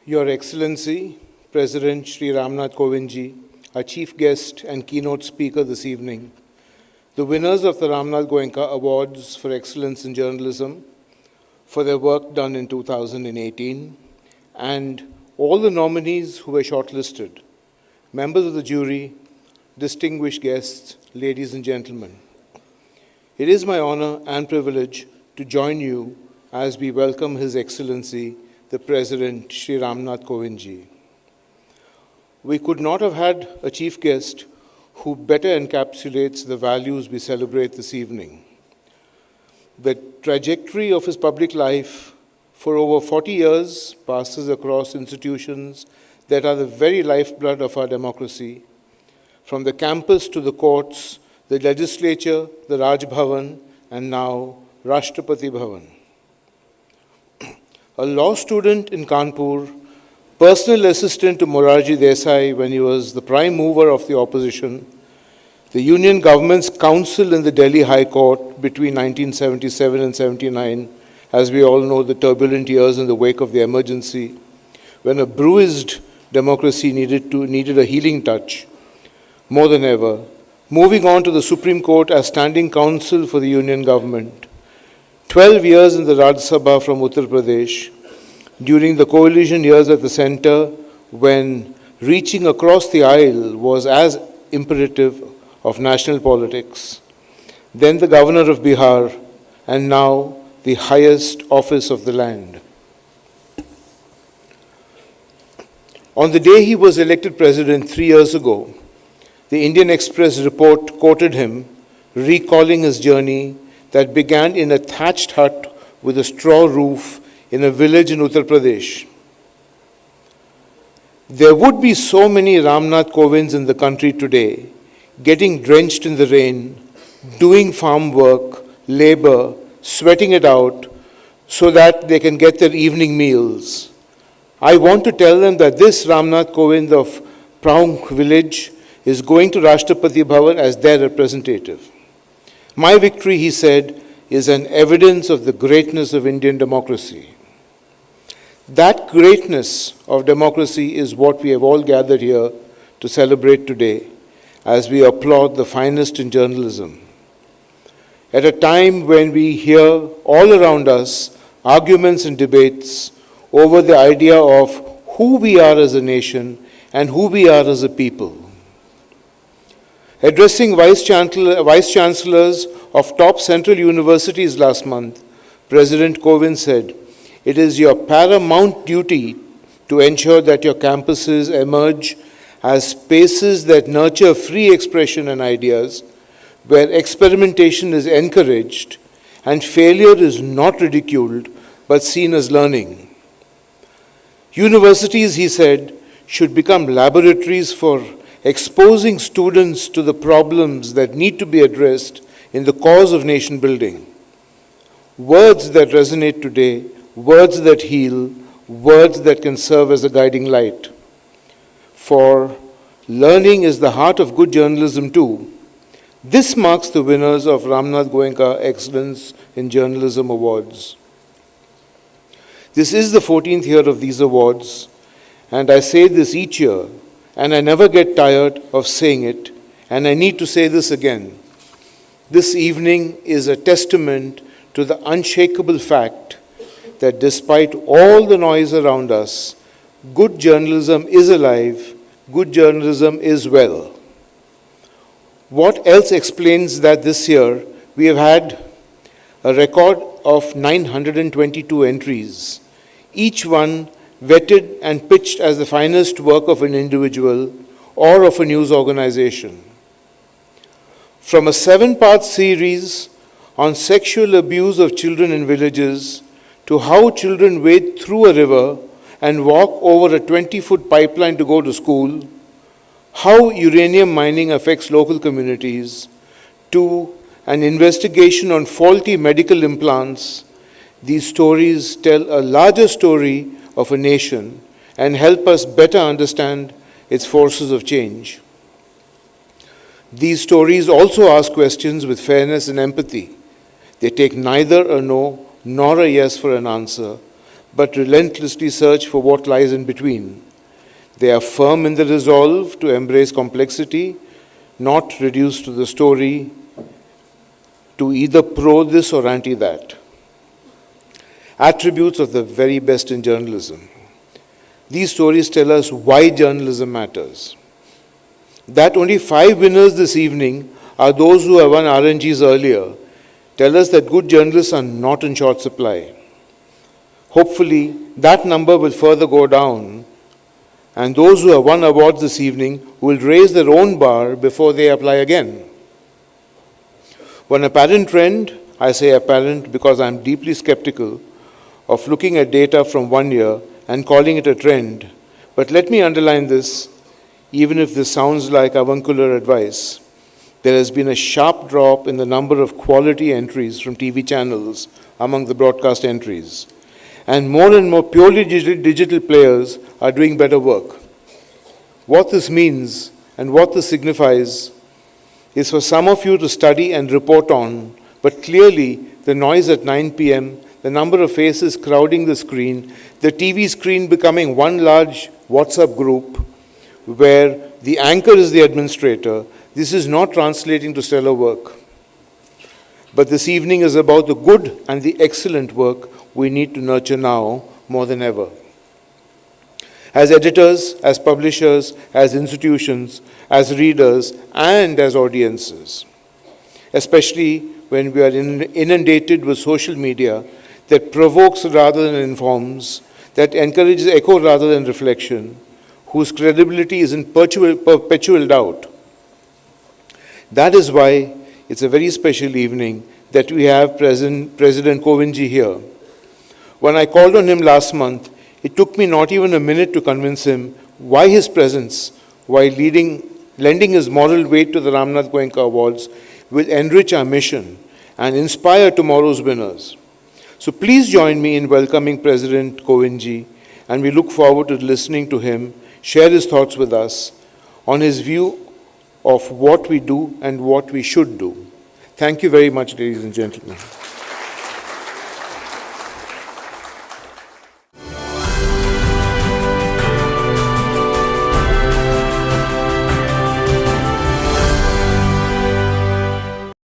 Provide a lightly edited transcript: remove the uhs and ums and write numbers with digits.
Your Excellency, President Shri Ramnath Goenka, our chief guest and keynote speaker this evening, the winners of the Ramnath Goenka Awards for Excellence in Journalism for their work done in 2018, and all the nominees who were shortlisted, members of the jury, distinguished guests, ladies and gentlemen. It is my honor and privilege to join you as we welcome His Excellency, the President, Shri Ramnath Goenka. We could not have had a chief guest who better encapsulates the values we celebrate this evening. The trajectory of his public life for over 40 years passes across institutions that are the very lifeblood of our democracy, from the campus to the courts, the legislature, the Raj Bhavan, and now Rashtrapati Bhavan. A law student in Kanpur, personal assistant to Morarji Desai when he was the prime mover of the opposition, the Union government's counsel in the Delhi High Court between 1977 and 79, as we all know, the turbulent years in the wake of the emergency, when a bruised democracy needed a healing touch more than ever, moving on to the Supreme Court as standing counsel for the Union government, 12 years in the Rajya Sabha from Uttar Pradesh, during the coalition years at the center, when reaching across the aisle was as imperative of national politics, then the governor of Bihar, and now the highest office of the land. On the day he was elected president 3 years ago, the Indian Express report quoted him, recalling his journey that began in a thatched hut with a straw roof in a village in Uttar Pradesh. There would be so many Ramnath Kovinds in the country today, getting drenched in the rain, doing farm work, labor, sweating it out, so that they can get their evening meals. I want to tell them that this Ramnath Kovind of Praunk village is going to Rashtrapati Bhavan as their representative. My victory, he said, is an evidence of the greatness of Indian democracy. That greatness of democracy is what we have all gathered here to celebrate today as we applaud the finest in journalism. At a time when we hear all around us arguments and debates over the idea of who we are as a nation and who we are as a people. Addressing vice chancellors of top central universities last month, President Kovind said, "It is your paramount duty to ensure that your campuses emerge as spaces that nurture free expression and ideas, where experimentation is encouraged and failure is not ridiculed but seen as learning. Universities," he said, "should become laboratories for exposing students to the problems that need to be addressed in the cause of nation building. Words that resonate today, words that heal, words that can serve as a guiding light. For learning is the heart of good journalism too." This marks the winners of Ramnath Goenka Excellence in Journalism Awards. This is the 14th year of these awards, and I say this each year, and I never get tired of saying it, and I need to say this again. This evening is a testament to the unshakable fact that despite all the noise around us, good journalism is alive, good journalism is well. What else explains that this year we have had a record of 922 entries, each one vetted and pitched as the finest work of an individual or of a news organization. From a 7-part series on sexual abuse of children in villages to how children wade through a river and walk over a 20-foot pipeline to go to school, how uranium mining affects local communities, to an investigation on faulty medical implants, these stories tell a larger story of a nation and help us better understand its forces of change. These stories also ask questions with fairness and empathy. They take neither a no nor a yes for an answer, but relentlessly search for what lies in between. They are firm in the resolve to embrace complexity, not reduced to the story, to either pro this or anti that. Attributes of the very best in journalism. These stories tell us why journalism matters. That only 5 winners this evening are those who have won RNGs earlier tell us that good journalists are not in short supply. Hopefully, that number will further go down, and those who have won awards this evening will raise their own bar before they apply again. One apparent trend, I say apparent because I'm deeply skeptical of looking at data from 1 year and calling it a trend, but let me underline this, even if this sounds like avuncular advice. There has been a sharp drop in the number of quality entries from TV channels among the broadcast entries, and more purely digital players are doing better work. What this means and what this signifies is for some of you to study and report on, but clearly the noise at 9 p.m., the number of faces crowding the screen, the TV screen becoming one large WhatsApp group where the anchor is the administrator, this is not translating to stellar work. But this evening is about the good and the excellent work we need to nurture now more than ever. As editors, as publishers, as institutions, as readers, and as audiences, especially when we are inundated with social media that provokes rather than informs, that encourages echo rather than reflection, whose credibility is in perpetual doubt. That is why it's a very special evening that we have President Kovinji here. When I called on him last month, it took me not even a minute to convince him why his presence, while lending his moral weight to the Ramnath Goenka Awards, will enrich our mission and inspire tomorrow's winners. So please join me in welcoming President Kovinji, and we look forward to listening to him share his thoughts with us on his view of what we do and what we should do. Thank you very much, ladies and gentlemen.